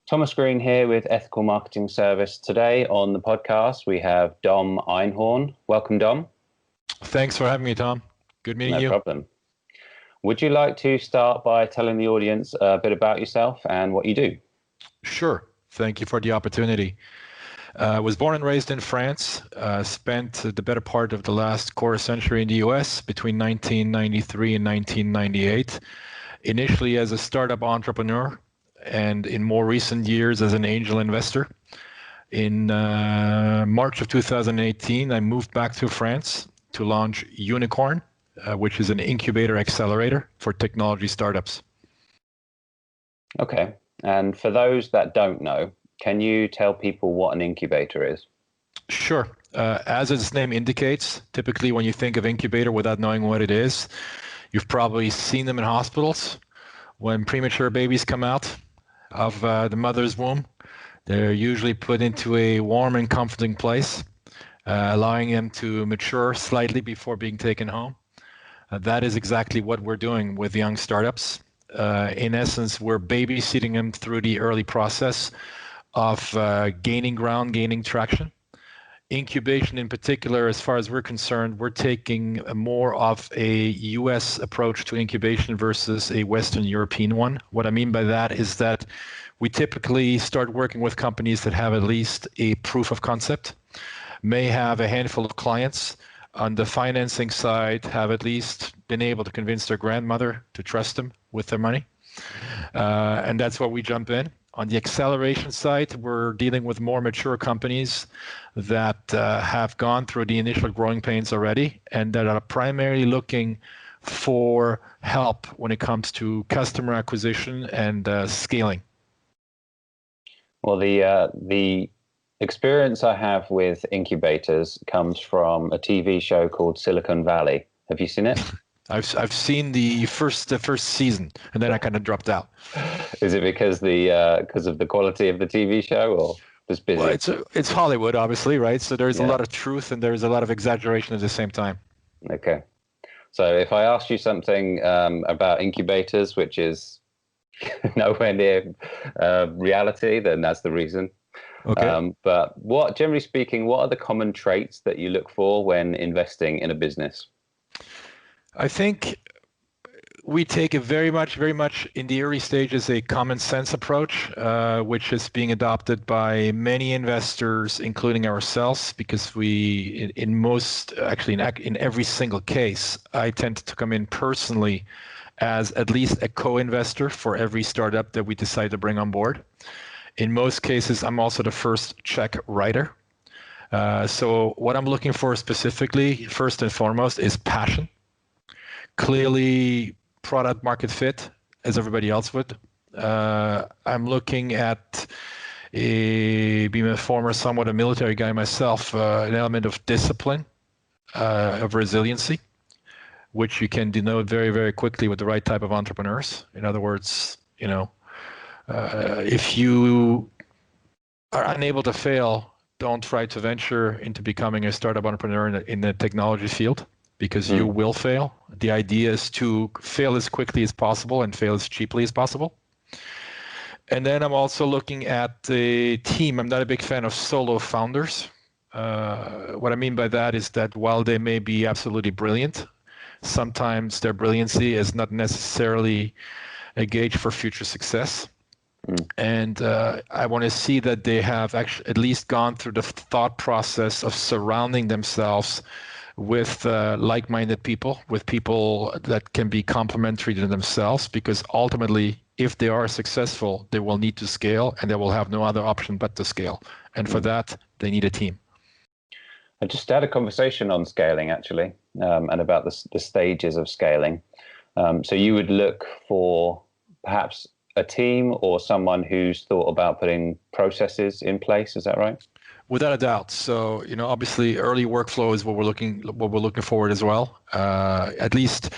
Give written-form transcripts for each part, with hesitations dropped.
Thomas Green here with Ethical Marketing Service. Today on the podcast, we have Dom Einhorn. Welcome, Dom. Thanks for having me, Tom. Good meeting you. No problem. Would you like to start by telling the audience a bit about yourself and what you do? Sure. Thank you for the opportunity. I was born and raised in France, spent the better part of the last quarter century in the US between 1993 and 1998, initially as a startup entrepreneur, and in more recent years as an angel investor. In March of 2018, I moved back to France to launch UNIQORN, which is an incubator-accelerator for technology startups. Okay. And for those that don't know, can you tell people what an incubator is? Sure. As its name indicates, typically when you think of incubator without knowing what it is, you've probably seen them in hospitals when premature babies come out of the mother's womb. They're usually put into a warm and comforting place, allowing them to mature slightly before being taken home. That is exactly what we're doing with young startups. In essence, we're babysitting them through the early process of gaining ground, gaining traction. Incubation in particular, as far as we're concerned, we're taking more of a US approach to incubation versus a Western European one. What I mean by that is that we typically start working with companies that have at least a proof of concept, may have a handful of clients. On the financing side, have at least been able to convince their grandmother to trust them with their money. And that's where we jump in. On the acceleration side, we're dealing with more mature companies that have gone through the initial growing pains already and that are primarily looking for help when it comes to customer acquisition and scaling. Well, the experience I have with incubators comes from a TV show called Silicon Valley. Have you seen it? I've seen the first season, and then I kind of dropped out. Is it because of the quality of the TV show, or just busy? Well, it's Hollywood, obviously, right? So there's a lot of truth and there's a lot of exaggeration at the same time. Okay. So if I asked you something about incubators, which is nowhere near reality, then that's the reason. Okay. But generally speaking, what are the common traits that you look for when investing in a business? I think we take a very much in the early stages a common sense approach, which is being adopted by many investors, including ourselves, because in every single case, I tend to come in personally as at least a co-investor for every startup that we decide to bring on board. In most cases, I'm also the first check writer. So what I'm looking for specifically, first and foremost, is passion. Clearly, product market fit, as everybody else would. I'm looking at, being a former somewhat a military guy myself, an element of discipline, of resiliency, which you can denote very, very quickly with the right type of entrepreneurs. In other words, if you are unable to fail, don't try to venture into becoming a startup entrepreneur in the technology field, because you will fail. The idea is to fail as quickly as possible and fail as cheaply as possible. And then I'm also looking at the team. I'm not a big fan of solo founders. What I mean by that is that while they may be absolutely brilliant, sometimes their brilliancy is not necessarily a gauge for future success. And I want to see that they have actually at least gone through the thought process of surrounding themselves with like-minded people, with people that can be complementary to themselves, because ultimately, if they are successful, they will need to scale and they will have no other option but to scale. And for that, they need a team. I just had a conversation on scaling, actually, and about the stages of scaling. So you would look for perhaps a team or someone who's thought about putting processes in place. Is that right? Without a doubt. So, obviously early workflow is what we're looking forward as well. At least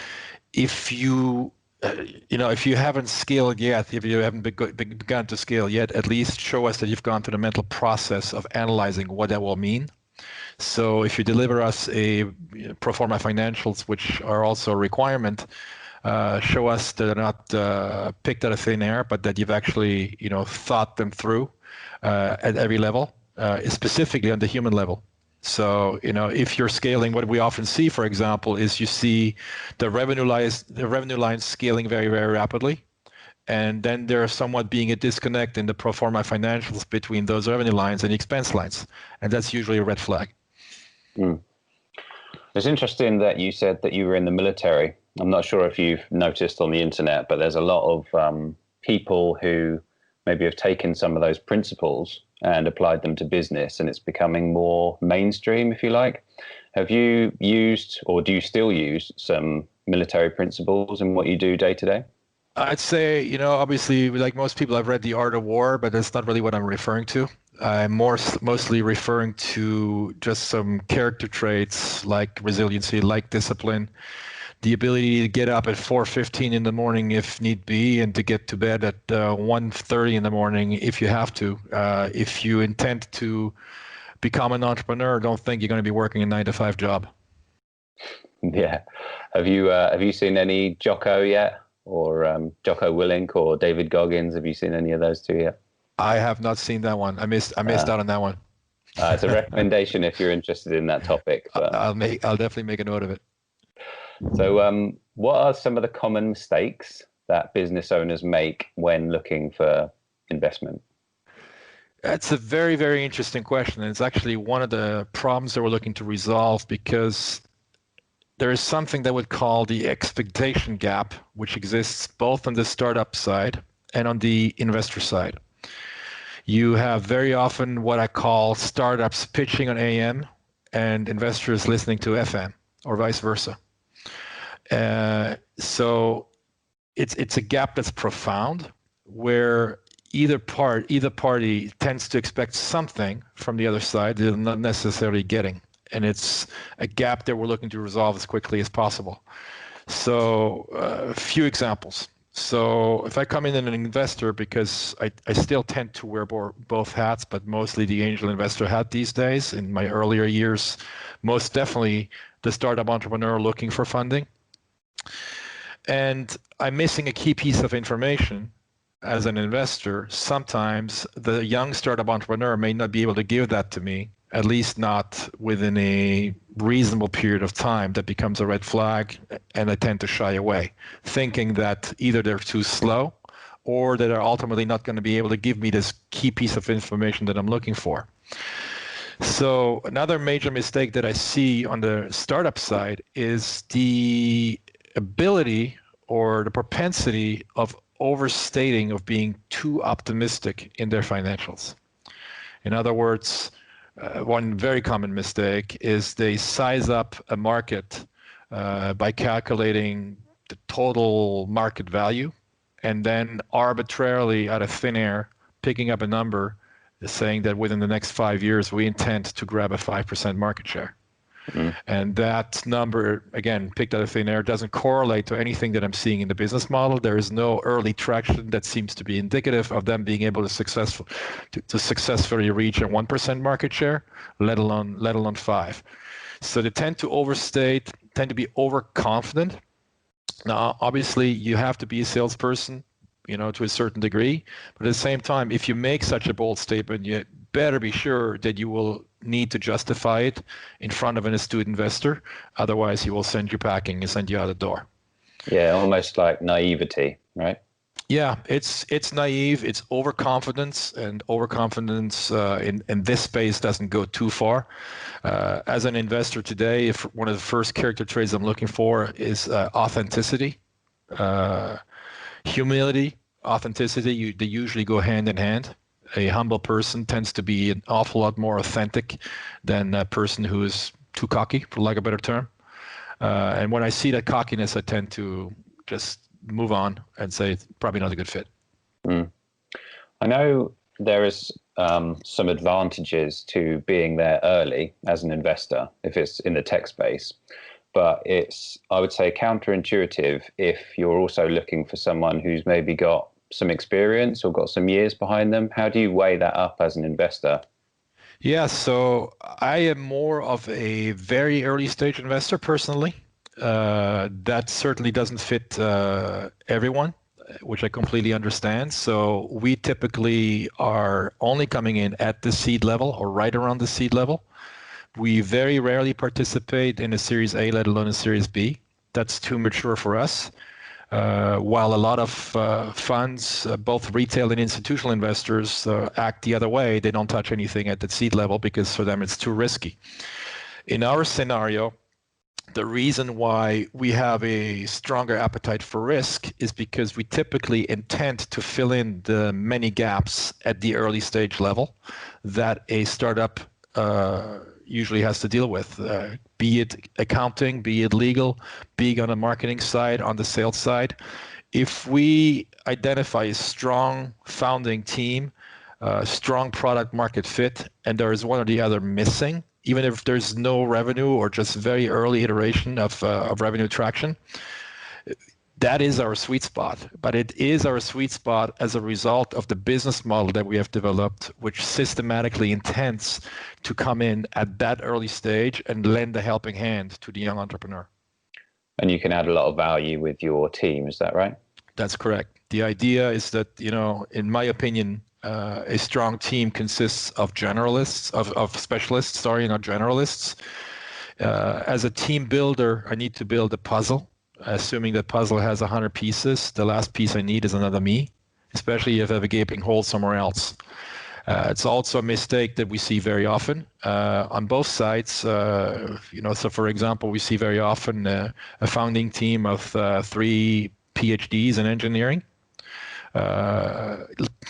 if you haven't scaled yet, if you haven't begun to scale yet, at least show us that you've gone through the mental process of analyzing what that will mean. So if you deliver us a pro forma financials, which are also a requirement, show us that they're not picked out of thin air, but that you've actually, thought them through at every level, specifically on the human level. So, if you're scaling, what we often see, for example, is you see the revenue lines scaling very, very rapidly. And then there's somewhat being a disconnect in the pro forma financials between those revenue lines and the expense lines. And that's usually a red flag. It's interesting that you said that you were in the military. I'm not sure if you've noticed on the internet, but there's a lot of people who maybe have taken some of those principles and applied them to business, and it's becoming more mainstream, if you like. Have you used, or do you still use, some military principles in what you do day to day? I'd say, obviously, like most people, I've read The Art of War, but that's not really what I'm referring to. I'm mostly referring to just some character traits like resiliency, like discipline, the ability to get up at 4:15 in the morning if need be, and to get to bed at 1:30 in the morning if you have to. If you intend to become an entrepreneur, don't think you're going to be working a 9-to-5 job. Yeah. Have you seen any Jocko yet, or Jocko Willink or David Goggins? Have you seen any of those two yet? I have not seen that one. I missed out on that one. It's a recommendation if you're interested in that topic. But, I'll definitely make a note of it. so, what are some of the common mistakes that business owners make when looking for investment? That's a very, very interesting question. And it's actually one of the problems that we're looking to resolve, because there is something that we call the expectation gap, which exists both on the startup side and on the investor side. You have very often what I call startups pitching on AM and investors listening to FM, or vice versa. So it's a gap that's profound, where either party tends to expect something from the other side they're not necessarily getting. And it's a gap that we're looking to resolve as quickly as possible. So a few examples. So if I come in as an investor, because I still tend to wear both hats, but mostly the angel investor hat these days. In my earlier years, most definitely the startup entrepreneur looking for funding. And I'm missing a key piece of information as an investor. Sometimes the young startup entrepreneur may not be able to give that to me, at least not within a reasonable period of time. That becomes a red flag, and I tend to shy away, thinking that either they're too slow or that they're ultimately not going to be able to give me this key piece of information that I'm looking for. So another major mistake that I see on the startup side is the ability or the propensity of overstating, of being too optimistic in their financials. In other words, one very common mistake is they size up a market by calculating the total market value, and then arbitrarily out of thin air picking up a number saying that within the next 5 years we intend to grab a 5% market share. And that number, again, picked out of thin air, doesn't correlate to anything that I'm seeing in the business model. There is no early traction that seems to be indicative of them being able to successfully reach a 1% market share, let alone 5. So they tend to overstate, tend to be overconfident. Now, obviously, you have to be a salesperson, to a certain degree. But at the same time, if you make such a bold statement, you better be sure that you will need to justify it in front of an astute investor. Otherwise, he will send you packing and send you out the door. Yeah, almost like naivety, right? Yeah, it's naive. It's overconfidence, and overconfidence in this space doesn't go too far. As an investor today, if one of the first character traits I'm looking for is authenticity, humility, authenticity. They usually go hand in hand. A humble person tends to be an awful lot more authentic than a person who is too cocky, for lack of a better term. And when I see that cockiness, I tend to just move on and say it's probably not a good fit. I know there is some advantages to being there early as an investor if it's in the tech space, but it's, I would say, counterintuitive if you're also looking for someone who's maybe got some experience or got some years behind them. How do you weigh that up as an investor? Yeah, so I am more of a very early stage investor personally. That certainly doesn't fit everyone, which I completely understand. So we typically are only coming in at the seed level or right around the seed level. We very rarely participate in a Series A, let alone a Series B. That's too mature for us. While a lot of funds, both retail and institutional investors, act the other way. They don't touch anything at the seed level because for them it's too risky. In our scenario, the reason why we have a stronger appetite for risk is because we typically intend to fill in the many gaps at the early stage level that a startup usually has to deal with, be it accounting, be it legal, be it on the marketing side, on the sales side. If we identify a strong founding team, strong product market fit, and there is one or the other missing, even if there's no revenue or just very early iteration of revenue traction, that is our sweet spot. But it is our sweet spot as a result of the business model that we have developed, which systematically intends to come in at that early stage and lend a helping hand to the young entrepreneur. And you can add a lot of value with your team, is that right? That's correct. The idea is that, in my opinion, a strong team consists of generalists, of specialists, not generalists. As a team builder, I need to build a puzzle. Assuming that puzzle has 100 pieces, the last piece I need is another me, especially if I have a gaping hole somewhere else. It's also a mistake that we see very often on both sides. So for example, we see very often a founding team of 3 PhDs in engineering,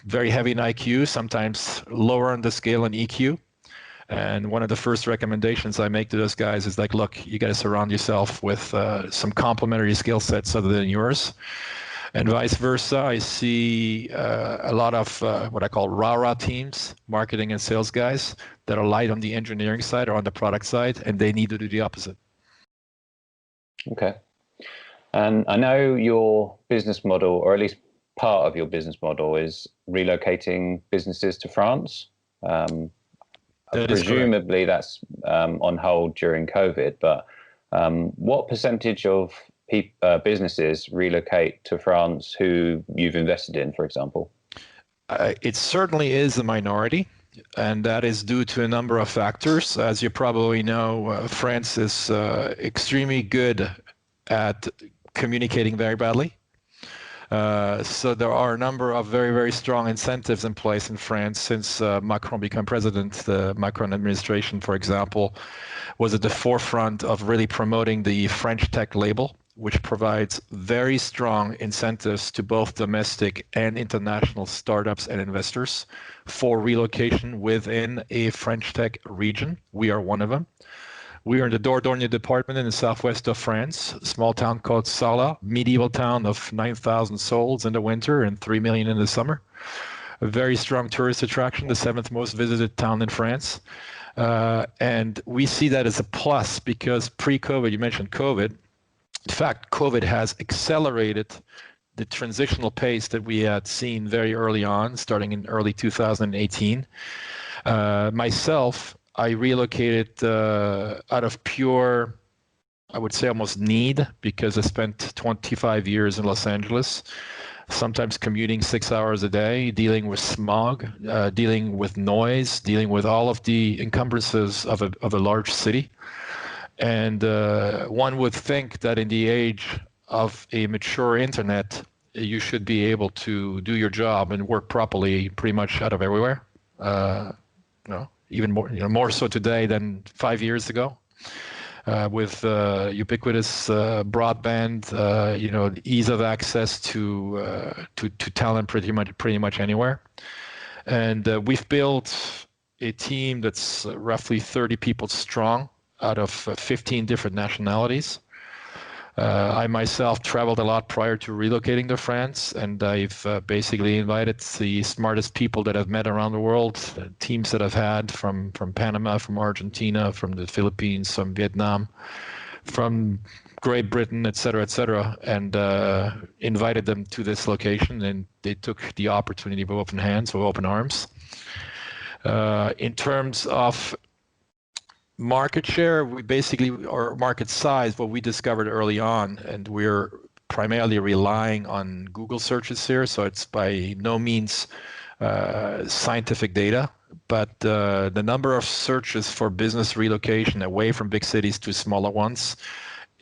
very heavy in IQ, sometimes lower on the scale in EQ. And one of the first recommendations I make to those guys is like, look, you got to surround yourself with some complementary skill sets other than yours. And vice versa, I see a lot of what I call rah-rah teams, marketing and sales guys that are light on the engineering side or on the product side, and they need to do the opposite. Okay. And I know your business model, or at least part of your business model, is relocating businesses to France. Presumably that's on hold during COVID, but what percentage of businesses relocate to France who you've invested in, for example? It certainly is a minority, and that is due to a number of factors. As you probably know, France is extremely good at communicating very badly. So there are a number of very, very strong incentives in place in France since Macron became president. The Macron administration, for example, was at the forefront of really promoting the French tech label, which provides very strong incentives to both domestic and international startups and investors for relocation within a French tech region. We are one of them. We are in the Dordogne department in the southwest of France, a small town called Sala, medieval town of 9,000 souls in the winter and 3 million in the summer. A very strong tourist attraction, the 7th most visited town in France. And we see that as a plus because pre-COVID, you mentioned COVID. In fact, COVID has accelerated the transitional pace that we had seen very early on, starting in early 2018. Myself, I relocated out of pure, I would say almost need, because I spent 25 years in Los Angeles, sometimes commuting 6 hours a day, dealing with smog, dealing with noise, dealing with all of the encumbrances of a large city. And one would think that in the age of a mature internet, you should be able to do your job and work properly pretty much out of everywhere. Even more, more so today than 5 years ago, with ubiquitous broadband, the ease of access to talent pretty much anywhere. And we've built a team that's roughly 30 people strong out of 15 different nationalities. I myself traveled a lot prior to relocating to France, and I've basically invited the smartest people that I've met around the world, teams that I've had from Panama, from Argentina, from the Philippines, from Vietnam, from Great Britain, et cetera, and invited them to this location, and they took the opportunity with open hands, with open arms. In terms of Market share, we basically, or market size, what we discovered early on, and we're primarily relying on Google searches here, so it's by no means scientific data, but the number of searches for business relocation away from big cities to smaller ones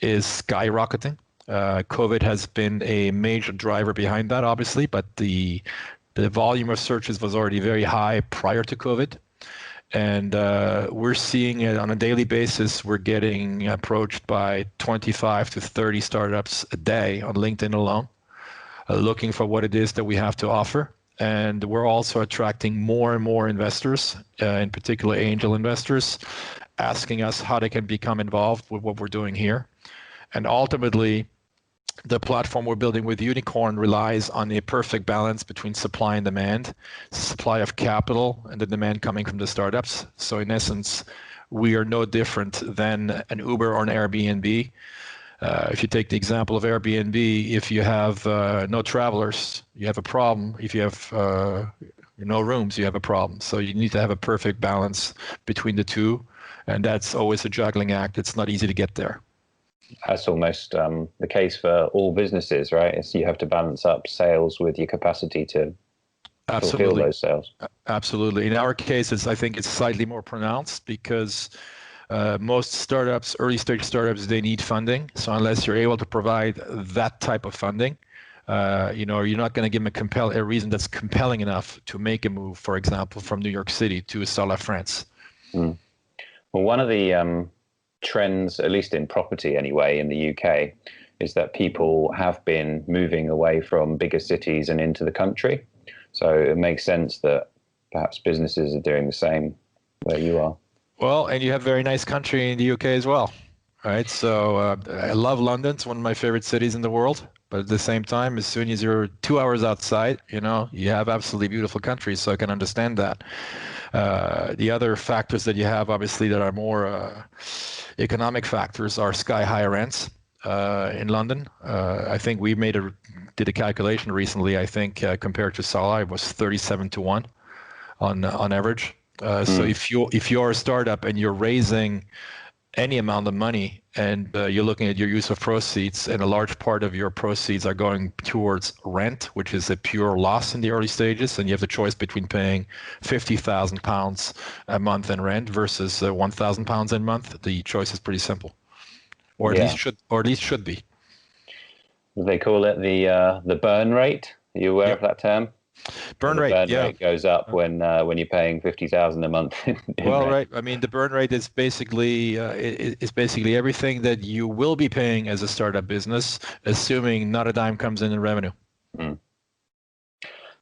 is skyrocketing. COVID has been a major driver behind that, obviously, but the volume of searches was already very high prior to COVID. And we're seeing it on a daily basis. We're getting approached by 25 to 30 startups a day on LinkedIn alone, looking for what it is that we have to offer. And we're also attracting more and more investors, in particular angel investors, asking us how they can become involved with what we're doing here. And ultimately, the platform we're building with UNIQORN relies on a perfect balance between supply and demand, supply of capital and the demand coming from the startups. So in essence, we are no different than an Uber or an Airbnb. If you take the example of Airbnb, if you have no travelers, you have a problem. If you have no rooms, you have a problem. So you need to have a perfect balance between the two. And that's always a juggling act. It's not easy to get there. That's almost the case for all businesses, right? It's you have to balance up sales with your capacity to fulfill those sales. Absolutely. In our case, I think it's slightly more pronounced because most startups, early stage startups, they need funding. So unless you're able to provide that type of funding, you're not going to give them a reason that's compelling enough to make a move, for example, from New York City to Sala, France. Mm. Well, one of the trends, at least in property anyway, in the UK, is that people have been moving away from bigger cities and into the country. So it makes sense that perhaps businesses are doing the same where you are. Well, and you have very nice country in the UK as well, right? So I love London. It's one of my favorite cities in the world. But at the same time, as soon as you're 2 hours outside, you have absolutely beautiful country. So I can understand that. The other factors that you have, obviously, that are more economic factors are sky-high rents in London. I think we did a calculation recently. I think compared to Sala, it was 37-1 on average. So if you're a startup and you're raising any amount of money and you're looking at your use of proceeds, and a large part of your proceeds are going towards rent, which is a pure loss in the early stages, and you have the choice between paying £50,000 a month in rent versus £1,000 a month, the choice is pretty simple, or at least should be. They call it the burn rate. Are you aware of that term? Burn rate goes up when you're paying 50,000 a month. Well, rent. Right. I mean, the burn rate is basically everything that you will be paying as a startup business, assuming not a dime comes in revenue. Mm.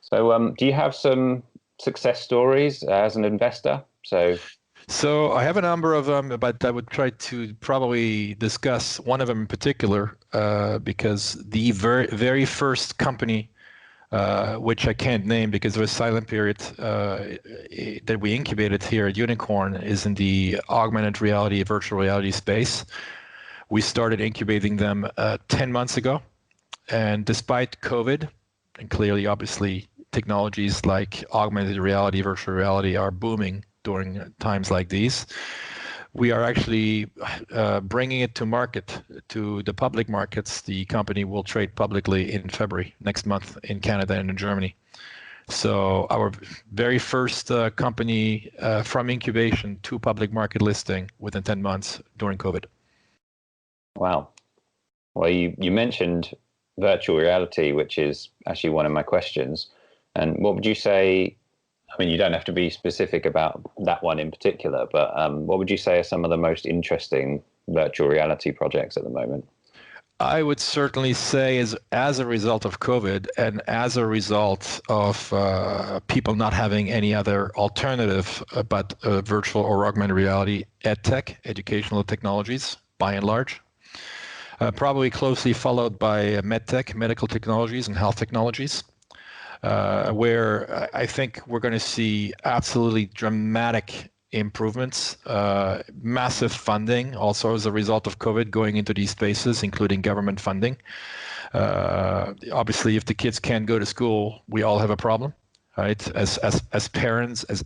So, do you have some success stories as an investor? So I have a number of them, but I would try to probably discuss one of them in particular because the very first company, which I can't name because of a silent period, that we incubated here at UNIQORN is in the augmented reality, virtual reality space. We started incubating them 10 months ago. And despite COVID, and clearly, obviously, technologies like augmented reality, virtual reality are booming during times like these, we are actually bringing it to market, to the public markets. The company will trade publicly in February next month in Canada and in Germany. So our very first company from incubation to public market listing within 10 months during COVID. Wow. Well, you mentioned virtual reality, which is actually one of my questions. And what would you say? I mean, you don't have to be specific about that one in particular, but what would you say are some of the most interesting virtual reality projects at the moment? I would certainly say as a result of COVID and as a result of people not having any other alternative but virtual or augmented reality, edtech, educational technologies, by and large. Probably closely followed by medtech, medical technologies and health technologies. Where I think we're going to see absolutely dramatic improvements, massive funding also as a result of COVID going into these spaces, including government funding. Obviously, if the kids can't go to school, we all have a problem. right? As parents, as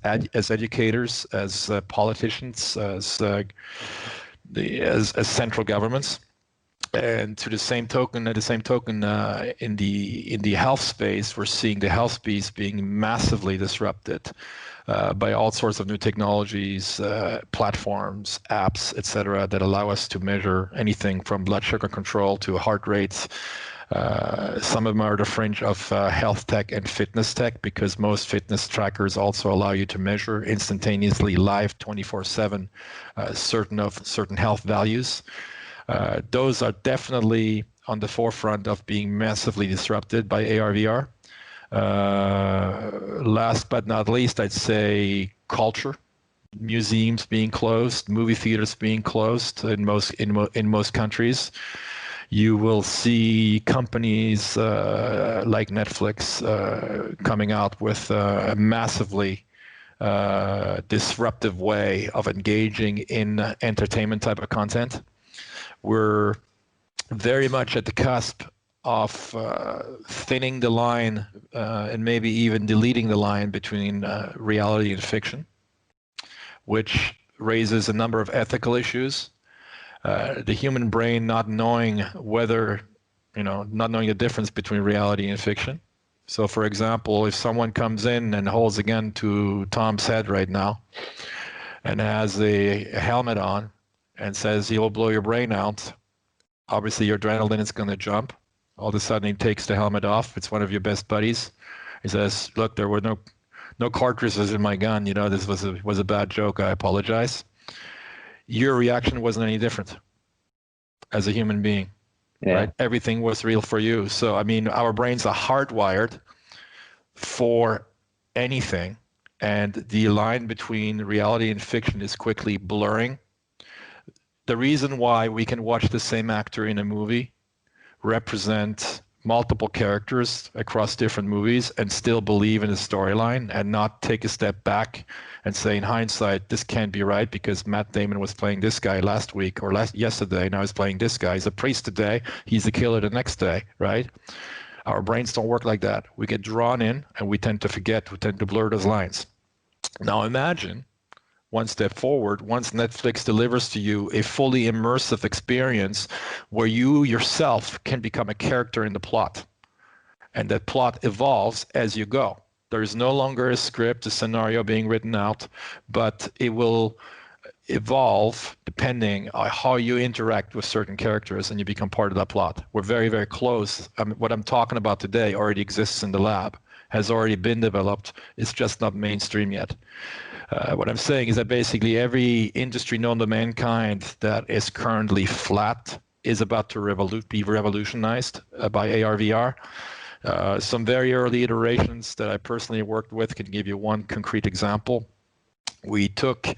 educators, as politicians, as central governments. And to the same token, in the health space, we're seeing the health space being massively disrupted by all sorts of new technologies, platforms, apps, etc., that allow us to measure anything from blood sugar control to heart rates. Some of them are the fringe of health tech and fitness tech, because most fitness trackers also allow you to measure instantaneously, live, 24/7, certain health values. Those are definitely on the forefront of being massively disrupted by AR/VR. Last but not least, I'd say culture. Museums being closed, movie theaters being closed in most countries. You will see companies like Netflix coming out with a massively disruptive way of engaging in entertainment type of content. We're very much at the cusp of thinning the line and maybe even deleting the line between reality and fiction, which raises a number of ethical issues. The human brain not knowing the difference between reality and fiction. So for example, if someone comes in and holds a gun to Tom's head right now and has a helmet on and says he will blow your brain out, obviously your adrenaline is going to jump. All of a sudden he takes the helmet off. It's one of your best buddies. He says, look, there were no cartridges in my gun. This was a bad joke. I apologize. Your reaction wasn't any different as a human being, right? Everything was real for you. So, I mean, our brains are hardwired for anything, and the line between reality and fiction is quickly blurring. The reason why we can watch the same actor in a movie represent multiple characters across different movies and still believe in the storyline and not take a step back and say, in hindsight, this can't be right because Matt Damon was playing this guy last week or yesterday, now he's playing this guy. He's a priest today, he's a killer the next day, right? Our brains don't work like that. We get drawn in and we tend to forget, we tend to blur those lines. Now imagine one step forward, once Netflix delivers to you a fully immersive experience where you yourself can become a character in the plot. And that plot evolves as you go. There is no longer a script, a scenario being written out, but it will evolve depending on how you interact with certain characters and you become part of that plot. We're very, very close. What I'm talking about today already exists in the lab, has already been developed. It's just not mainstream yet. What I'm saying is that basically every industry known to mankind that is currently flat is about to be revolutionized by AR/VR. Some very early iterations that I personally worked with can give you one concrete example. We took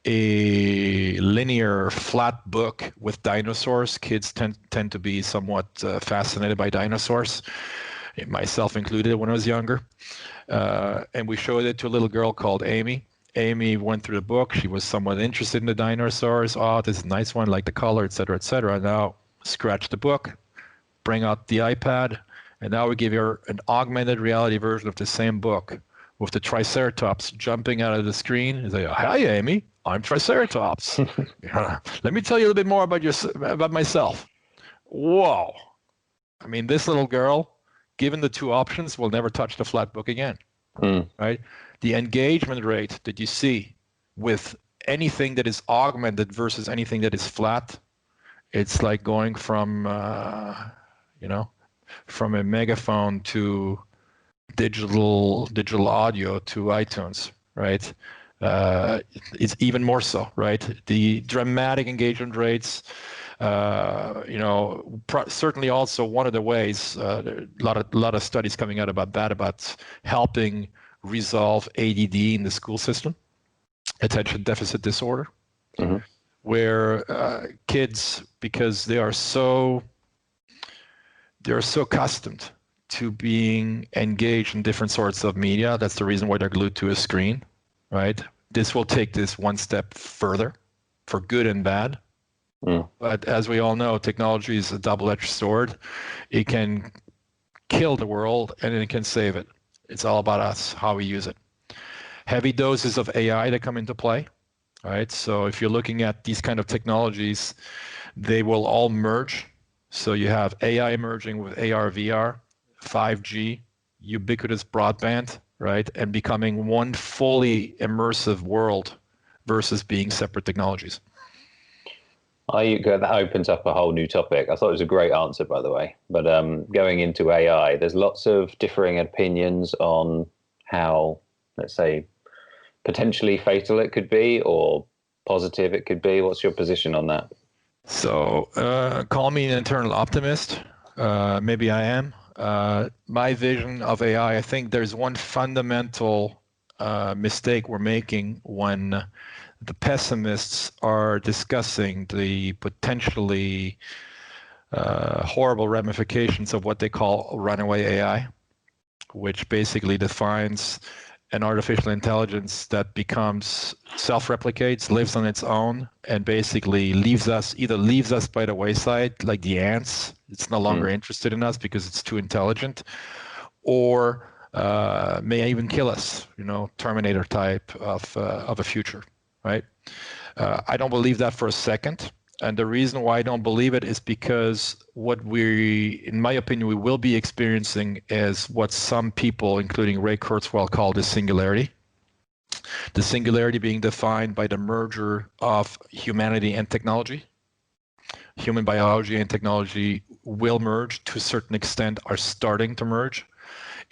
a linear flat book with dinosaurs. Kids tend to be somewhat fascinated by dinosaurs, myself included when I was younger. And we showed it to a little girl called Amy. Amy went through the book. She was somewhat interested in the dinosaurs. Oh, this is a nice one, like the color, et cetera, et cetera. Now scratch the book, bring out the iPad, and now we give her an augmented reality version of the same book with the Triceratops jumping out of the screen and say, hi, Amy, I'm Triceratops. Let me tell you a little bit more about myself. Whoa. I mean, this little girl, given the two options, will never touch the flat book again, right? The engagement rate that you see with anything that is augmented versus anything that is flat, it's like going from, from a megaphone to digital audio to iTunes, right? It's even more so, right? The dramatic engagement rates, certainly also one of the ways, a lot of studies coming out about that, about helping resolve ADD in the school system, attention deficit disorder, where kids, because they are so accustomed to being engaged in different sorts of media. That's the reason why they're glued to a screen, right? This will take this one step further for good and bad. But as we all know, technology is a double-edged sword. It can kill the world and it can save it. It's all about us, how we use it. Heavy doses of AI that come into play, right? So if you're looking at these kind of technologies, they will all merge. So you have AI emerging with AR, VR, 5G, ubiquitous broadband, right? And becoming one fully immersive world versus being separate technologies. That opens up a whole new topic. I thought it was a great answer, by the way. But going into AI, there's lots of differing opinions on how, let's say, potentially fatal it could be or positive it could be. What's your position on that? So call me an internal optimist. Maybe I am. My vision of AI, I think there's one fundamental mistake we're making when the pessimists are discussing the potentially horrible ramifications of what they call runaway AI, which basically defines an artificial intelligence that becomes self-replicates, lives on its own, and basically either leaves us by the wayside, like the ants. It's no longer interested in us because it's too intelligent, or may even kill us. Terminator type of a future, right? I don't believe that for a second. And the reason why I don't believe it is because in my opinion, we will be experiencing is what some people, including Ray Kurzweil, call the singularity. The singularity being defined by the merger of humanity and technology. Human biology and technology will merge to a certain extent, are starting to merge.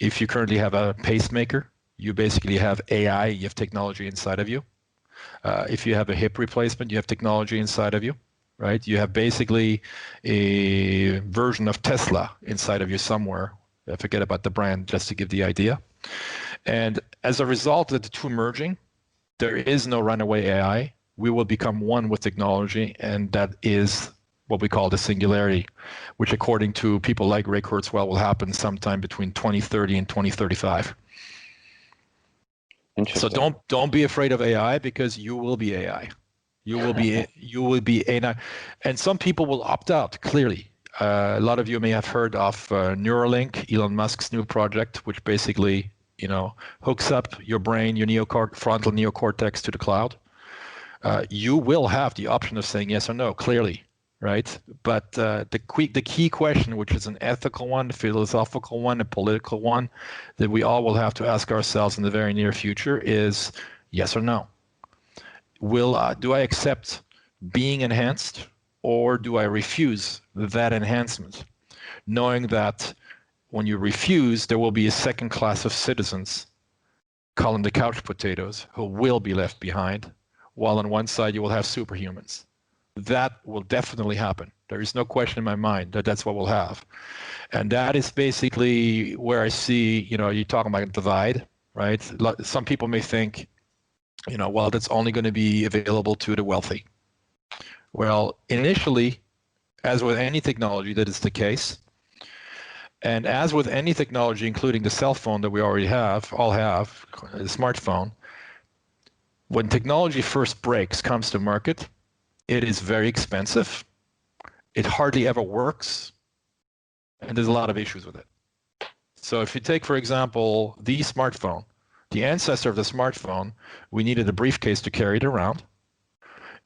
If you currently have a pacemaker, you basically have AI, you have technology inside of you. If you have a hip replacement, you have technology inside of you. Right? You have basically a version of Tesla inside of you somewhere. I forget about the brand, just to give the idea. And as a result of the two merging, there is no runaway AI. We will become one with technology, and that is what we call the singularity, which according to people like Ray Kurzweil will happen sometime between 2030 and 2035. Interesting. So don't be afraid of AI, because you will be AI. You will be AI, and some people will opt out. Clearly, a lot of you may have heard of Neuralink, Elon Musk's new project, which basically hooks up your brain, your frontal neocortex to the cloud. You will have the option of saying yes or no. Clearly, right? But the key question, which is an ethical one, a philosophical one, a political one, that we all will have to ask ourselves in the very near future is yes or no. Do I accept being enhanced, or do I refuse that enhancement, knowing that when you refuse, there will be a second class of citizens, call them the couch potatoes, who will be left behind, while on one side you will have superhumans. That will definitely happen. There is no question in my mind that that's what we'll have. And that is basically where I see, you're talking about a divide, right? Some people may think, well, that's only going to be available to the wealthy. Well, initially, as with any technology, that is the case. And as with any technology, including the cell phone that we already all have, the smartphone, when technology first comes to market, it is very expensive. It hardly ever works. And there's a lot of issues with it. So if you take, for example, the smartphone, the ancestor of the smartphone, we needed a briefcase to carry it around.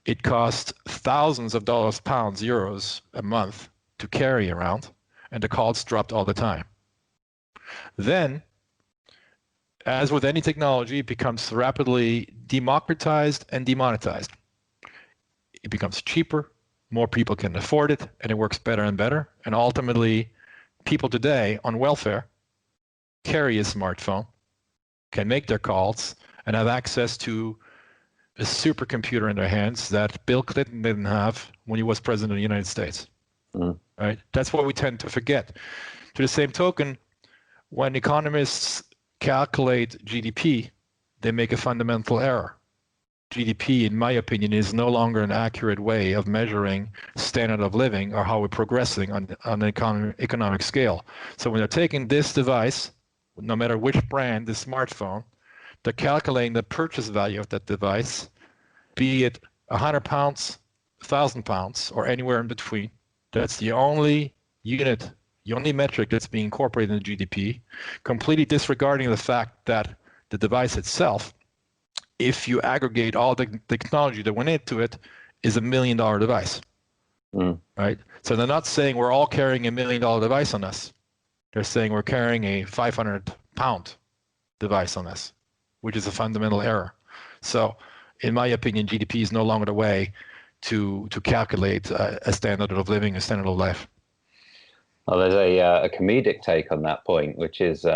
It cost thousands of dollars, pounds, euros a month to carry around, and the costs dropped all the time. Then, as with any technology, it becomes rapidly democratized and demonetized. It becomes cheaper, more people can afford it, and it works better and better. And ultimately, people today on welfare carry a smartphone, can make their calls, and have access to a supercomputer in their hands that Bill Clinton didn't have when he was president of the United States. Right? That's what we tend to forget. To the same token, when economists calculate GDP, they make a fundamental error. GDP, in my opinion, is no longer an accurate way of measuring standard of living or how we're progressing on an economic scale. So when they're taking this device, no matter which brand, the smartphone, they're calculating the purchase value of that device, be it 100 pounds, 1,000 pounds, or anywhere in between. That's the only the only metric that's being incorporated in the GDP, completely disregarding the fact that the device itself, if you aggregate all the technology that went into it, is $1 million device, right? So they're not saying we're all carrying $1 million device on us. They're saying we're carrying a 500-pound device on us, which is a fundamental error. So in my opinion, GDP is no longer the way to calculate a standard of living, a standard of life. Well, there's a comedic take on that point, which is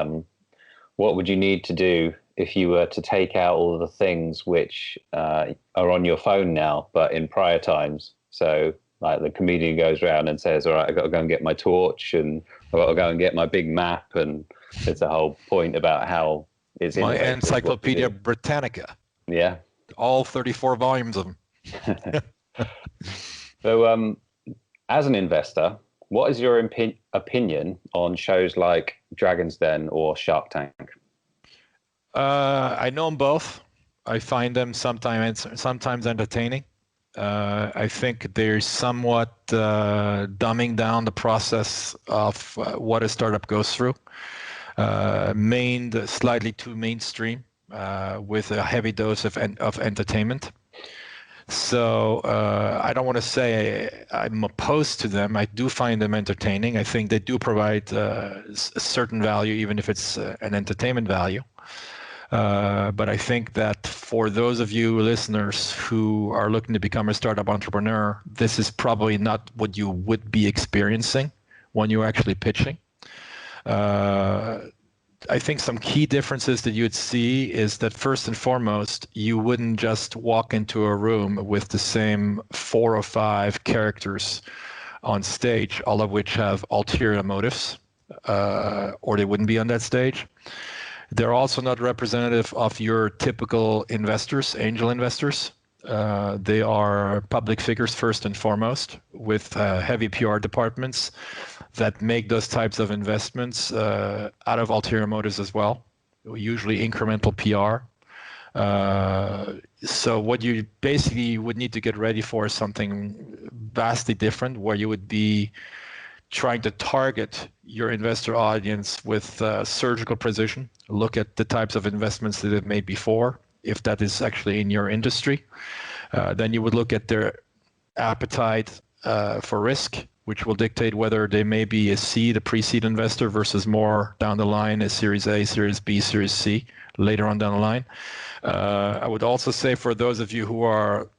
what would you need to do if you were to take out all of the things which are on your phone now, but in prior times? So like the comedian goes around and says, all right, I've got to go and get my torch, and I've got to go and get my big map. And it's a whole point about how it's my Encyclopedia Britannica. Yeah. All 34 volumes of them. So as an investor, what is your opinion on shows like Dragon's Den or Shark Tank? I know them both. I find them sometimes entertaining. I think they're somewhat dumbing down the process of what a startup goes through, slightly too mainstream, with a heavy dose of entertainment. So I don't want to say I'm opposed to them. I do find them entertaining. I think they do provide a certain value, even if it's an entertainment value. But I think that for those of you listeners who are looking to become a startup entrepreneur, this is probably not what you would be experiencing when you're actually pitching. I think some key differences that you would see is that first and foremost, you wouldn't just walk into a room with the same 4 or 5 characters on stage, all of which have ulterior motives, or they wouldn't be on that stage. They're also not representative of your typical investors, angel investors. They are public figures first and foremost, with heavy PR departments that make those types of investments out of ulterior motives as well, usually incremental PR. So what you basically would need to get ready for is something vastly different, where you would be trying to target your investor audience with surgical precision, look at the types of investments that they've made before, if that is actually in your industry. Then you would look at their appetite for risk, which will dictate whether they may be a seed, a pre-seed investor versus more down the line, a Series A, Series B, Series C, later on down the line. I would also say for those of you who are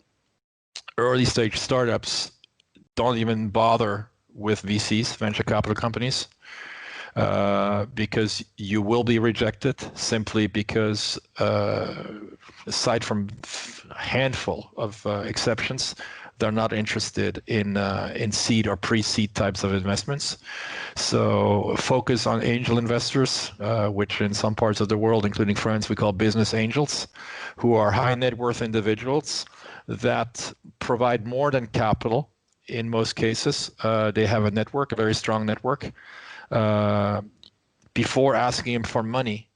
early stage startups, don't even bother with VCs, venture capital companies, because you will be rejected simply because, aside from a handful of exceptions, they're not interested in seed or pre-seed types of investments. So focus on angel investors, which in some parts of the world, including France, we call business angels, who are high net worth individuals that provide more than capital. In most cases, they have a network, a very strong network. Before asking him for money,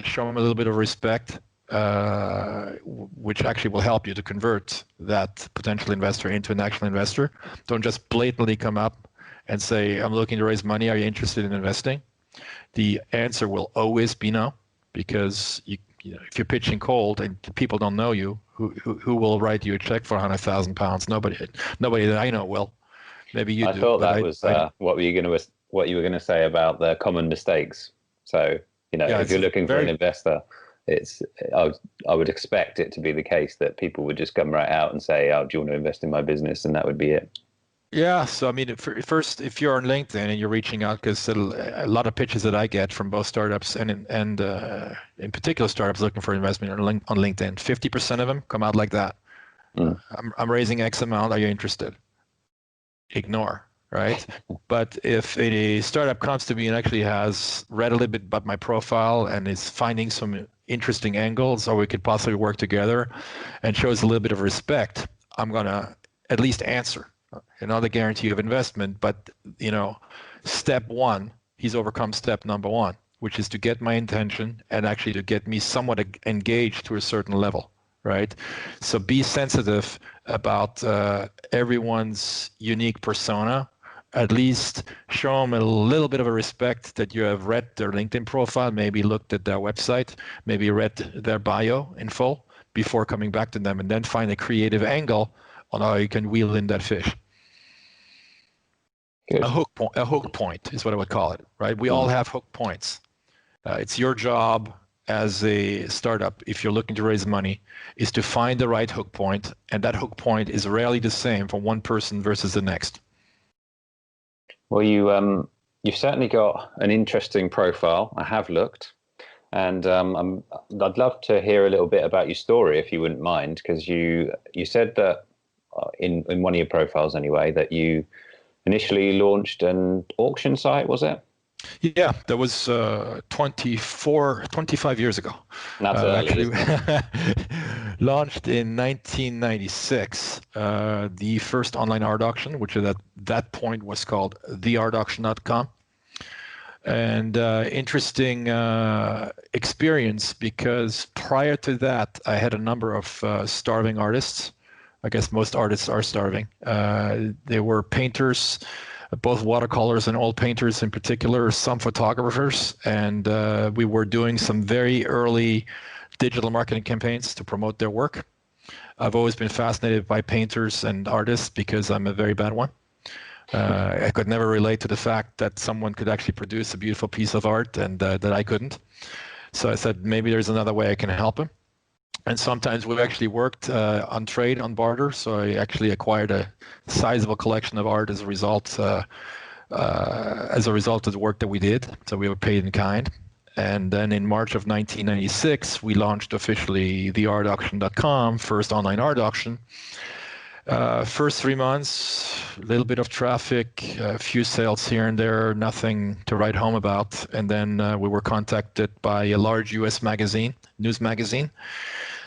show him a little bit of respect, which actually will help you to convert that potential investor into an actual investor. Don't just blatantly come up and say, I'm looking to raise money. Are you interested in investing? The answer will always be no, because if you're pitching cold and people don't know you, who will write you a check for £100,000? Nobody that I know will. Maybe you do. I thought that was what you were going to say about the common mistakes. So if you're looking for an investor, I would expect it to be the case that people would just come right out and say, "Oh, do you want to invest in my business?" And that would be it. Yeah. So I mean, first, if you're on LinkedIn and you're reaching out, because a lot of pitches that I get from both startups and in particular startups looking for investment on LinkedIn, 50% of them come out like that. I'm raising X amount. Are you interested? Ignore. Right. But if a startup comes to me and actually has read a little bit about my profile and is finding some interesting angles, or we could possibly work together, and shows a little bit of respect, I'm going to at least answer. Not a guarantee of investment, but step one, he's overcome step number one, which is to get my intention and actually to get me somewhat engaged to a certain level. Right. So be sensitive about everyone's unique persona. at least show them a little bit of a respect that you have read their LinkedIn profile, maybe looked at their website, maybe read their bio in full before coming back to them, and then find a creative angle on how you can wheel in that fish. Good. A hook point is what I would call it, right? We all have hook points. It's your job as a startup, if you're looking to raise money, is to find the right hook point, and that hook point is rarely the same for one person versus the next. Well, you've certainly got an interesting profile. I have looked, and I'd love to hear a little bit about your story, if you wouldn't mind, because you said that in one of your profiles anyway, that you initially launched an auction site, was it? Yeah, that was 25 years ago. That's early, actually, isn't it? launched in 1996, the first online art auction, which at that point was called theartauction.com. And interesting experience, because prior to that, I had a number of starving artists. I guess most artists are starving. They were painters, both watercolors and oil painters in particular, some photographers, and we were doing some very early digital marketing campaigns to promote their work. I've always been fascinated by painters and artists because I'm a very bad one. I could never relate to the fact that someone could actually produce a beautiful piece of art and that I couldn't. So I said, maybe there's another way I can help him. And sometimes we actually worked on trade, on barter. So I actually acquired a sizable collection of art as a result of the work that we did. So we were paid in kind. And then in March of 1996, we launched officially theartauction.com, first online art auction. First 3 months, a little bit of traffic, a few sales here and there, nothing to write home about. And then we were contacted by a large US magazine, news magazine,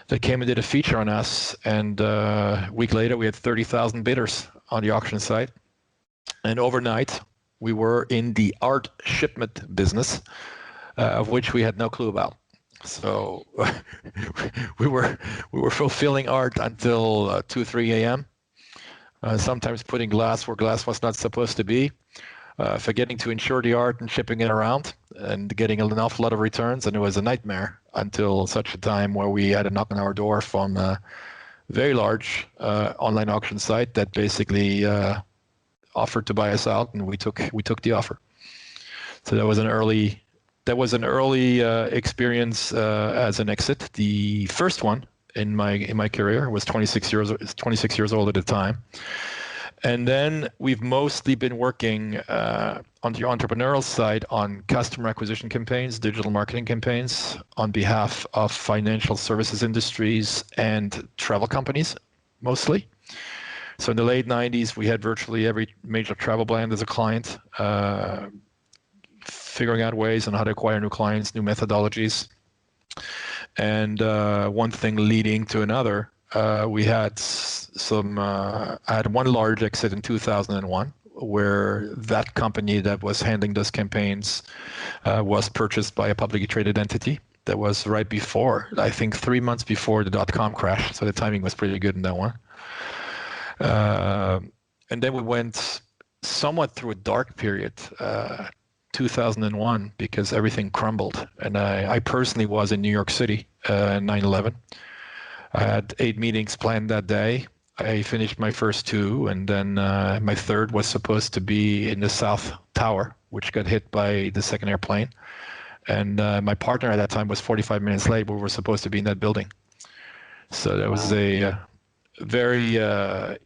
that came and did a feature on us. And a week later, we had 30,000 bidders on the auction site. And overnight, we were in the art shipment business, of which we had no clue about. So we were fulfilling art until 2, 3 a.m. Sometimes putting glass where glass was not supposed to be, forgetting to insure the art and shipping it around, and getting an awful lot of returns. And it was a nightmare until such a time where we had a knock on our door from a very large online auction site that basically offered to buy us out, and we took the offer. So that was an early experience as an exit. The first one in my career was 26 years old at the time. And then we've mostly been working on the entrepreneurial side on customer acquisition campaigns, digital marketing campaigns on behalf of financial services industries and travel companies, mostly. So in the late 90s, we had virtually every major travel brand as a client, figuring out ways on how to acquire new clients, new methodologies. And one thing leading to another. We had I had one large exit in 2001, where that company that was handling those campaigns was purchased by a publicly traded entity. That was right before, I think 3 months before the .com crash. So the timing was pretty good in that one. And then we went somewhat through a dark period, 2001, because everything crumbled. And I personally was in New York City, 9/11. I had 8 meetings planned that day. I finished my first 2, and then my third was supposed to be in the South Tower, which got hit by the second airplane. And my partner at that time was 45 minutes late. We were supposed to be in that building. So that was a very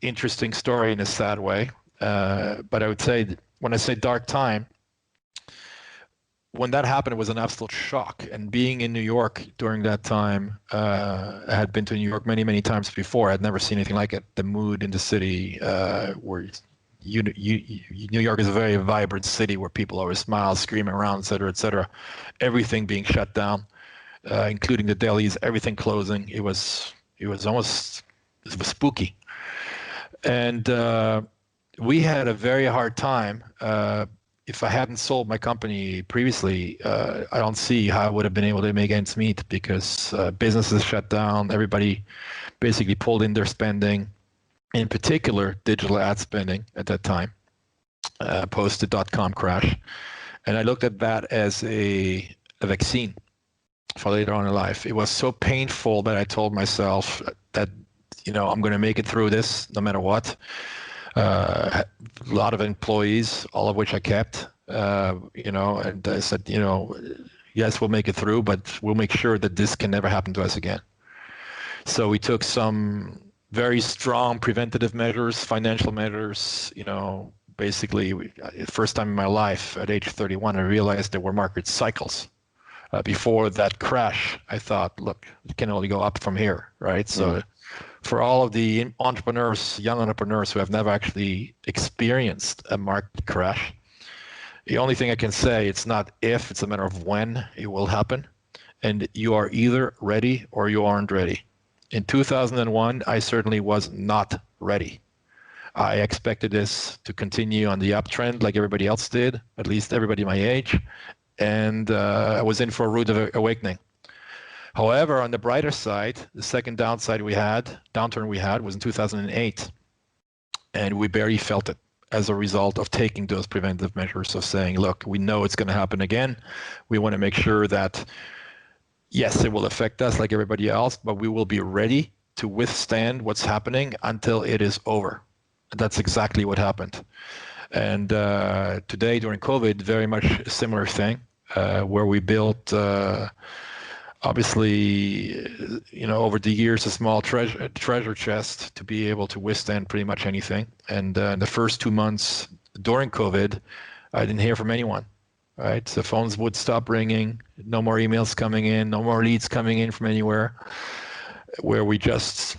interesting story in a sad way. But I would say, when I say dark time, when that happened, it was an absolute shock. And being in New York during that time, I had been to New York many, many times before. I'd never seen anything like it. The mood in the city, where New York is a very vibrant city where people always smile, screaming around, et cetera, et cetera. Everything being shut down, including the delis, everything closing. It was spooky. And we had a very hard time. If I hadn't sold my company previously, I don't see how I would have been able to make ends meet, because businesses shut down. Everybody basically pulled in their spending, in particular digital ad spending at that time. post the dot-com crash. And I looked at that as a vaccine for later on in life. It was so painful that I told myself that, I'm going to make it through this no matter what. A lot of employees, all of which I kept, and I said, yes, we'll make it through, but we'll make sure that this can never happen to us again. So we took some very strong preventative measures, financial measures, basically, first time in my life at age 31, I realized there were market cycles. Before that crash, I thought, look, it can only go up from here, right? So for all of the entrepreneurs, young entrepreneurs who have never actually experienced a market crash, the only thing I can say, it's not if, it's a matter of when it will happen. And you are either ready or you aren't ready. In 2001, I certainly was not ready. I expected this to continue on the uptrend like everybody else did, at least everybody my age, and I was in for a rude awakening. However, on the brighter side, the second downturn we had was in 2008, and we barely felt it as a result of taking those preventive measures of saying, look, we know it's going to happen again. We want to make sure that, yes, it will affect us like everybody else, but we will be ready to withstand what's happening until it is over. That's exactly what happened. And today, during COVID, very much a similar thing, where we built, obviously, over the years, a small treasure chest to be able to withstand pretty much anything. And in the first 2 months during COVID, I didn't hear from anyone. Right, the phones would stop ringing, no more emails coming in, no more leads coming in from anywhere. Where we just,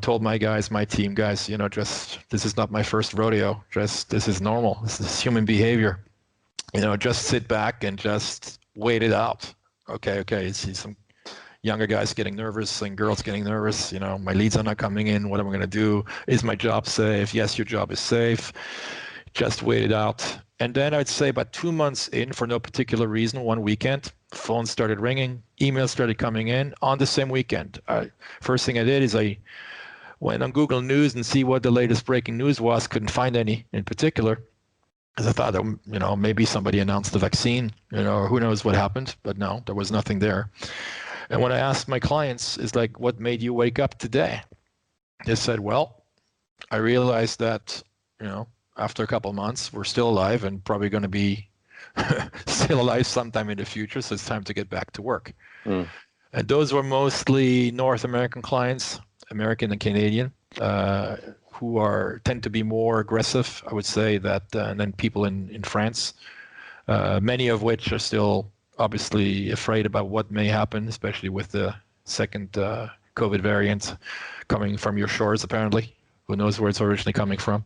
told my team guys, just, this is not my first rodeo. Just, this is normal. This is human behavior. Just sit back and just wait it out. Okay. You see some younger guys getting nervous and girls getting nervous. My leads are not coming in. What am I going to do? Is my job safe? Yes, your job is safe. Just wait it out. And then I'd say about 2 months in, for no particular reason, one weekend, phones started ringing, emails started coming in on the same weekend. First thing I did is I went on Google News and see what the latest breaking news was. Couldn't find any in particular, because I thought that, maybe somebody announced the vaccine, or who knows what happened. But no, there was nothing there. And when I asked my clients, it's like, what made you wake up today? They said, well, I realized that, after a couple of months, we're still alive and probably going to be still alive sometime in the future. So it's time to get back to work. And those were mostly North American clients, American and Canadian, who tend to be more aggressive, I would say, than people in France, many of which are still obviously afraid about what may happen, especially with the second COVID variant coming from your shores, apparently. Who knows where it's originally coming from?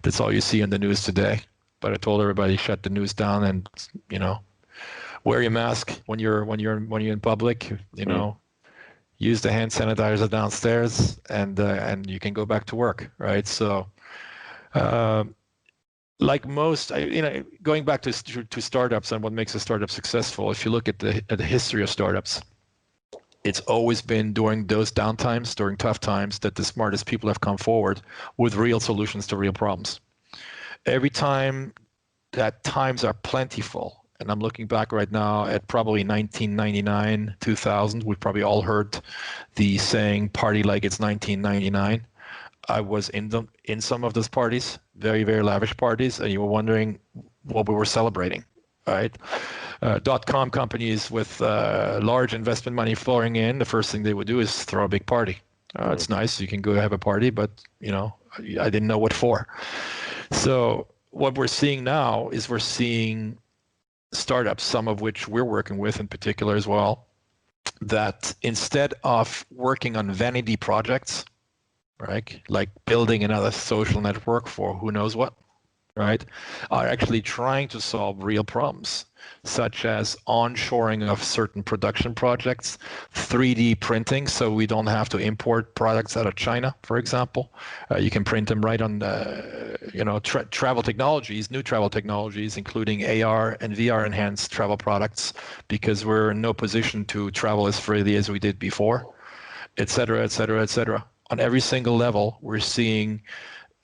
That's all you see in the news today. But I told everybody, shut the news down and, wear your mask when you're in public. Use the hand sanitizer downstairs, and you can go back to work, right? So, like most, going back to startups and what makes a startup successful, if you look at the history of startups, it's always been during those downtimes, during tough times, that the smartest people have come forward with real solutions to real problems. Every time that times are plentiful, and I'm looking back right now at probably 1999, 2000, we've probably all heard the saying, party like it's 1999. I was in some of those parties, very, very lavish parties, and you were wondering what we were celebrating, right? .com companies with large investment money flowing in, the first thing they would do is throw a big party. It's nice, you can go have a party, but I didn't know what for. So what we're seeing now is we're seeing startups, some of which we're working with in particular as well, that instead of working on vanity projects, right, like building another social network for who knows what, right, are actually trying to solve real problems, such as onshoring of certain production projects, 3D printing, so we don't have to import products out of China, for example. You can print them right on, travel technologies, new travel technologies, including AR and VR enhanced travel products, because we're in no position to travel as freely as we did before, et cetera, et cetera, et cetera. On every single level, we're seeing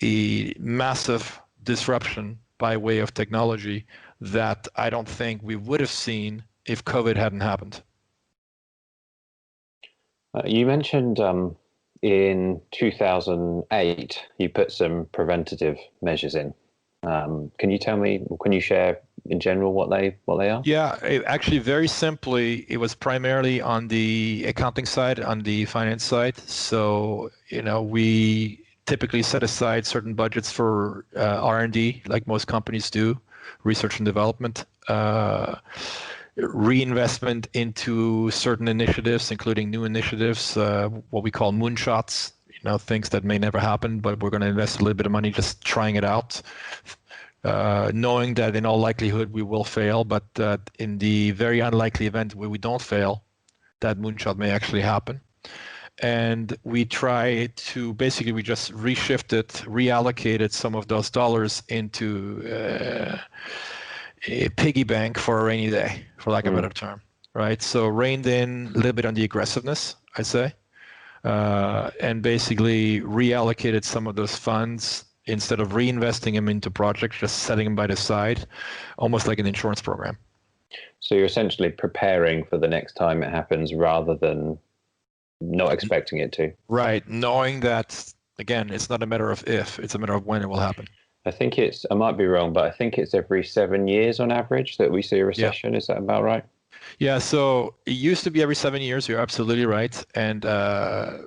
a massive disruption by way of technology that I don't think we would have seen if COVID hadn't happened. You mentioned in 2008 you put some preventative measures in. Can you tell me? Can you share in general what they are? Yeah, actually, very simply, it was primarily on the accounting side, on the finance side. So, we typically set aside certain budgets for R&D, like most companies do, research and development, reinvestment into certain initiatives, including new initiatives, what we call moonshots, things that may never happen, but we're going to invest a little bit of money just trying it out, knowing that in all likelihood we will fail, but in the very unlikely event where we don't fail, that moonshot may actually happen. And we try to basically, we just reallocated some of those dollars into a piggy bank for a rainy day, for lack of a better term, right? So reined in a little bit on the aggressiveness, I'd say, and basically reallocated some of those funds instead of reinvesting them into projects, just setting them by the side, almost like an insurance program. So you're essentially preparing for the next time it happens rather than not expecting it to. Right, knowing that, again, it's not a matter of if, it's a matter of when it will happen. I think I might be wrong, but I think it's every 7 years on average that we see a recession. Yeah. Is that about right? Yeah, so it used to be every 7 years. You're absolutely right. And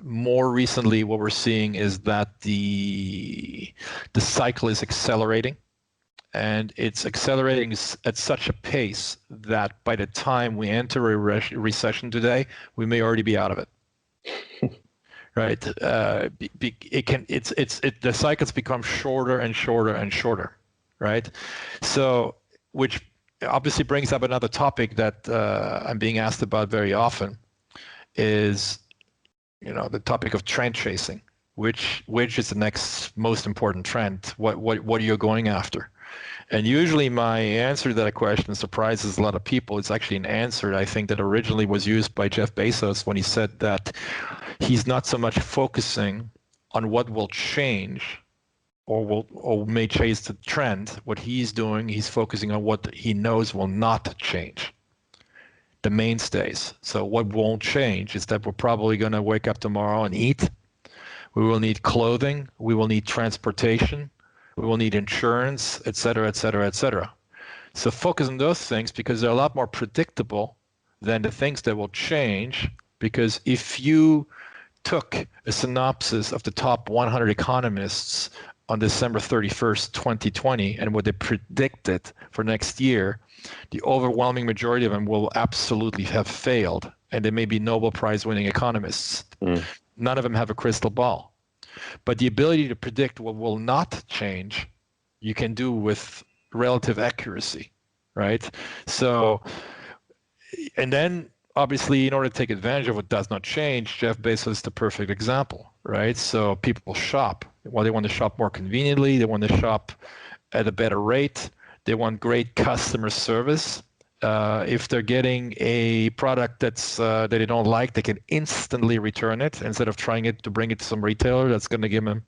more recently, what we're seeing is that the cycle is accelerating. And it's accelerating at such a pace that by the time we enter a recession today, we may already be out of it. Right? The cycles become shorter and shorter and shorter, right? So, which obviously brings up another topic that I'm being asked about very often, is, the topic of trend chasing, which is the next most important trend. What are you going after? And usually my answer to that question surprises a lot of people. It's actually an answer, I think, that originally was used by Jeff Bezos when he said that he's not so much focusing on what will change or may chase the trend. What he's doing, he's focusing on what he knows will not change, the mainstays. So what won't change is that we're probably going to wake up tomorrow and eat. We will need clothing. We will need transportation. We will need insurance, et cetera, et cetera, et cetera. So focus on those things because they're a lot more predictable than the things that will change. Because if you took a synopsis of the top 100 economists on December 31st, 2020, and what they predicted for next year, the overwhelming majority of them will absolutely have failed. And they may be Nobel Prize winning economists. None of them have a crystal ball. But the ability to predict what will not change, you can do with relative accuracy, right? So, and then obviously in order to take advantage of what does not change, Jeff Bezos is the perfect example, right? So people shop. Well, they want to shop more conveniently. They want to shop at a better rate. They want great customer service. If they're getting a product that they don't like, they can instantly return it instead of trying to bring it to some retailer that's going to give them,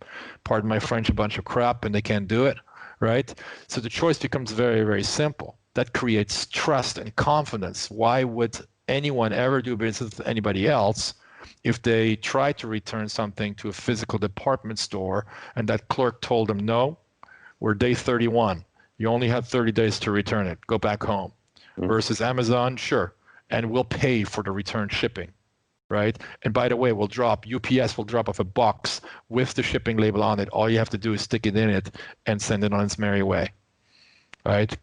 pardon my French, a bunch of crap and they can't do it, right? So the choice becomes very, very simple. That creates trust and confidence. Why would anyone ever do business with anybody else if they try to return something to a physical department store and that clerk told them, no, we're day 31. You only have 30 days to return it. Go back home. Versus Amazon, sure, and we'll pay for the return shipping, right? And by the way, UPS will drop off a box with the shipping label on it. All you have to do is stick it in it and send it on its merry way, right?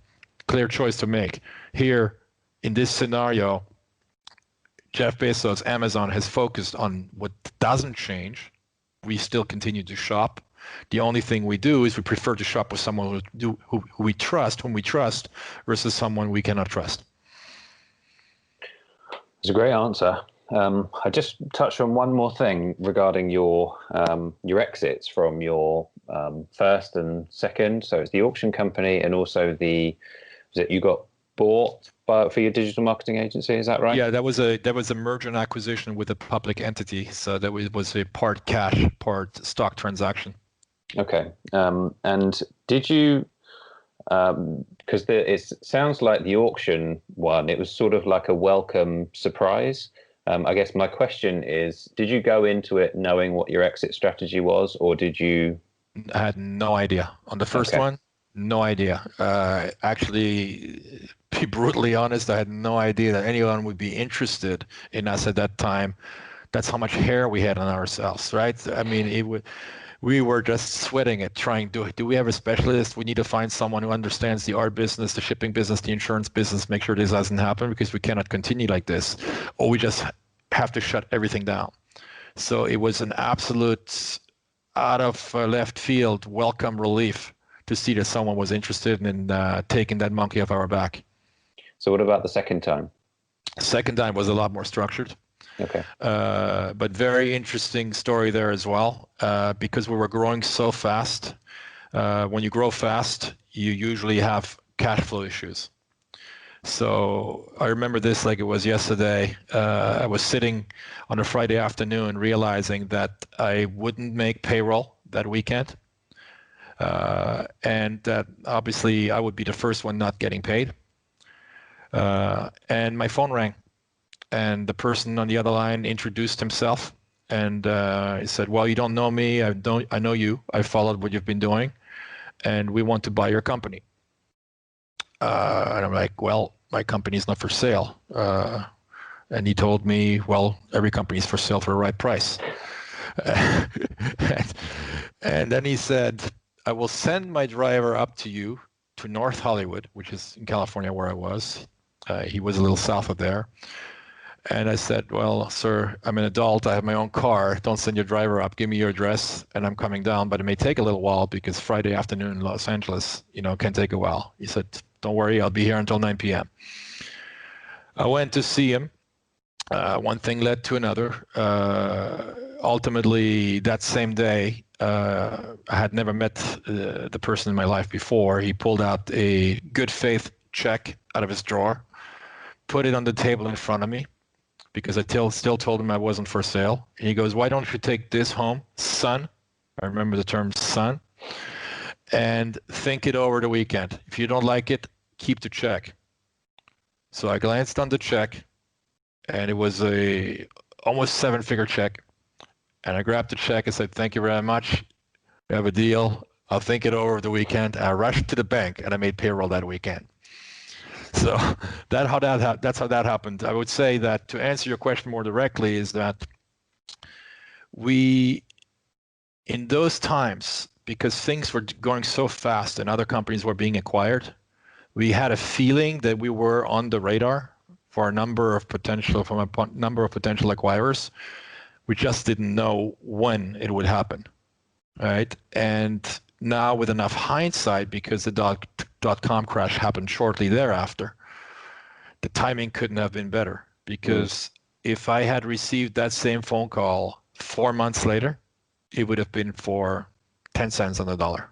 Clear choice to make. Here, in this scenario, Jeff Bezos, Amazon, has focused on what doesn't change. We still continue to shop. The only thing we do is we prefer to shop with someone whom we trust, versus someone we cannot trust. It's a great answer. I just touched on one more thing regarding your exits from your first and second. So it's the auction company and also you got bought for your digital marketing agency. Is that right? Yeah, that was a merger and acquisition with a public entity. So that was a part cash, part stock transaction. Okay. And did you Because it sounds like the auction one, it was sort of like a welcome surprise. I guess my question is, did you go into it knowing what your exit strategy was, or did you? I had no idea on the first Okay. one. No idea. Actually, be brutally honest, I had no idea that anyone would be interested in us at that time. That's how much hair we had on ourselves, right? I mean, we were just sweating it, trying to, do we have a specialist? We need to find someone who understands the art business, the shipping business, the insurance business, make sure this doesn't happen because we cannot continue like this, or we just have to shut everything down. So it was an absolute out of left field welcome relief to see that someone was interested in taking that monkey off our back. So what about the second time? Second time was a lot more structured. Okay. But very interesting story there as well, because we were growing so fast. When you grow fast, you usually have cash flow issues. So I remember this like it was yesterday. I was sitting on a Friday afternoon realizing that I wouldn't make payroll that weekend. And that obviously I would be the first one not getting paid. And my phone rang. And the person on the other line introduced himself, and he said, "Well, you don't know me. I know you. I followed what you've been doing, and we want to buy your company." And I'm like, "Well, my company's not for sale." And he told me, "Well, every company's for sale for the right price." And then he said, "I will send my driver up to you to North Hollywood," which is in California where I was. He was a little south of there. And I said, "Well, sir, I'm an adult. I have my own car. Don't send your driver up. Give me your address, and I'm coming down. But it may take a little while because Friday afternoon in Los Angeles, can take a while." He said, "Don't worry. I'll be here until 9 p.m." I went to see him. One thing led to another. Ultimately, that same day, I had never met the person in my life before. He pulled out a good faith check out of his drawer, put it on the table in front of me, because I still told him I wasn't for sale. And he goes, "Why don't you take this home, son?" I remember the term son. "And think it over the weekend. If you don't like it, keep the check." So I glanced on the check, and it was a almost seven-figure check. And I grabbed the check and said, "Thank you very much. We have a deal. I'll think it over the weekend." I rushed to the bank, and I made payroll that weekend. So that's how that happened. I would say that to answer your question more directly is that we, in those times, because things were going so fast and other companies were being acquired, we had a feeling that we were on the radar for a number of potential acquirers. We just didn't know when it would happen, right? And now with enough hindsight, because the dot-com crash happened shortly thereafter, the timing couldn't have been better, because if I had received that same phone call 4 months later, it would have been for 10 cents on the dollar.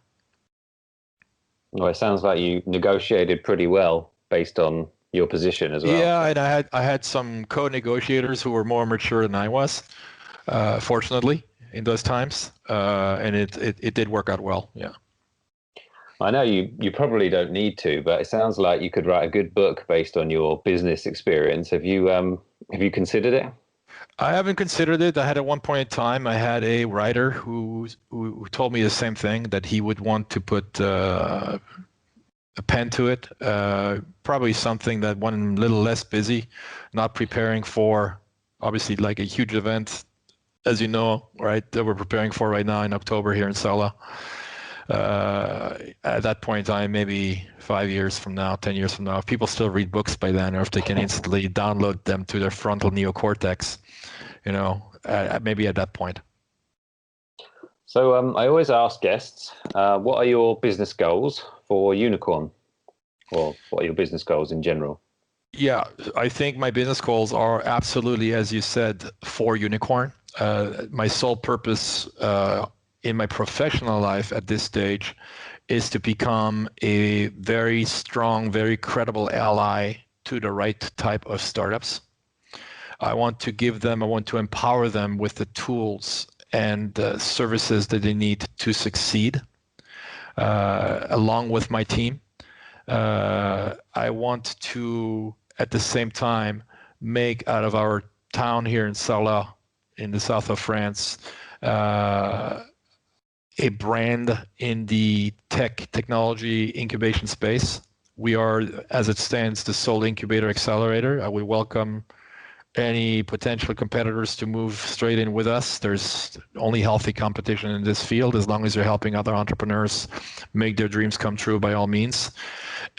Well, it sounds like you negotiated pretty well based on your position as well. Yeah, and I had some co-negotiators who were more mature than I was, fortunately, in those times, and it did work out well. Yeah. I know you probably don't need to, but it sounds like you could write a good book based on your business experience. Have you considered it? I haven't considered it. I had at one point in time, I had a writer who told me the same thing, that he would want to put a pen to it. Probably something that one a little less busy, not preparing for obviously like a huge event, as you know, right, that we're preparing for right now in October here in Sala. At that point in time, maybe 5 years from now, 10 years from now, if people still read books by then, or if they can instantly download them to their frontal neocortex, maybe at that point. So I always ask guests, what are your business goals for UNIQORN? Or what are your business goals in general? Yeah, I think my business goals are absolutely, as you said, for UNIQORN. My sole purpose in my professional life at this stage is to become a very strong, very credible ally to the right type of startups. I want to empower them with the tools and services that they need to succeed, along with my team. I want to, at the same time, make out of our town here in Sarlat, in the south of France, a brand in the technology incubation space. We are, as it stands, the sole incubator-accelerator. We welcome any potential competitors to move straight in with us. There's only healthy competition in this field. As long as you're helping other entrepreneurs make their dreams come true, by all means.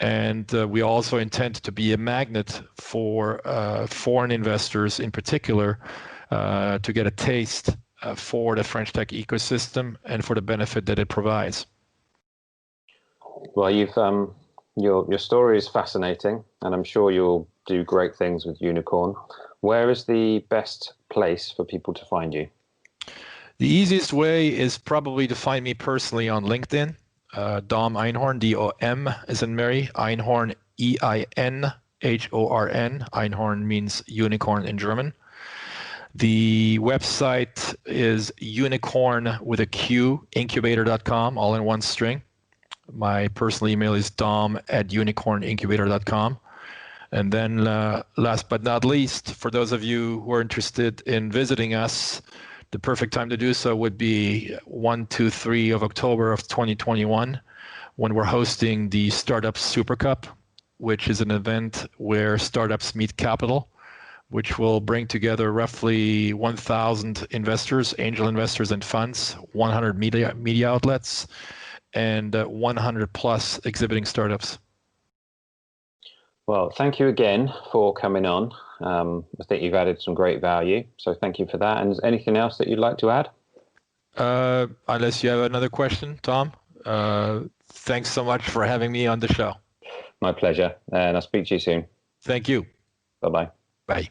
And we also intend to be a magnet for foreign investors in particular to get a taste for the French tech ecosystem and for the benefit that it provides. Well, your story is fascinating, and I'm sure you'll do great things with UNIQORN. Where is the best place for people to find you? The easiest way is probably to find me personally on LinkedIn. Dom Einhorn, D-O-M as in Mary, Einhorn, E-I-N-H-O-R-N. Einhorn means unicorn in German. The website is UNIQORN with a Q, incubator.com, all in one string. My personal email is dom@unicornincubator.com. And then last but not least, for those of you who are interested in visiting us, the perfect time to do so would be 1, 2, 3 of October of 2021, when we're hosting the Startup Supercup, which is an event where startups meet capital, which will bring together roughly 1,000 investors, angel investors and funds, 100 media outlets, and 100 plus exhibiting startups. Well, thank you again for coming on. I think you've added some great value, so thank you for that. And is anything else that you'd like to add? Unless you have another question, Tom. Thanks so much for having me on the show. My pleasure, and I'll speak to you soon. Thank you. Bye-bye. Bye.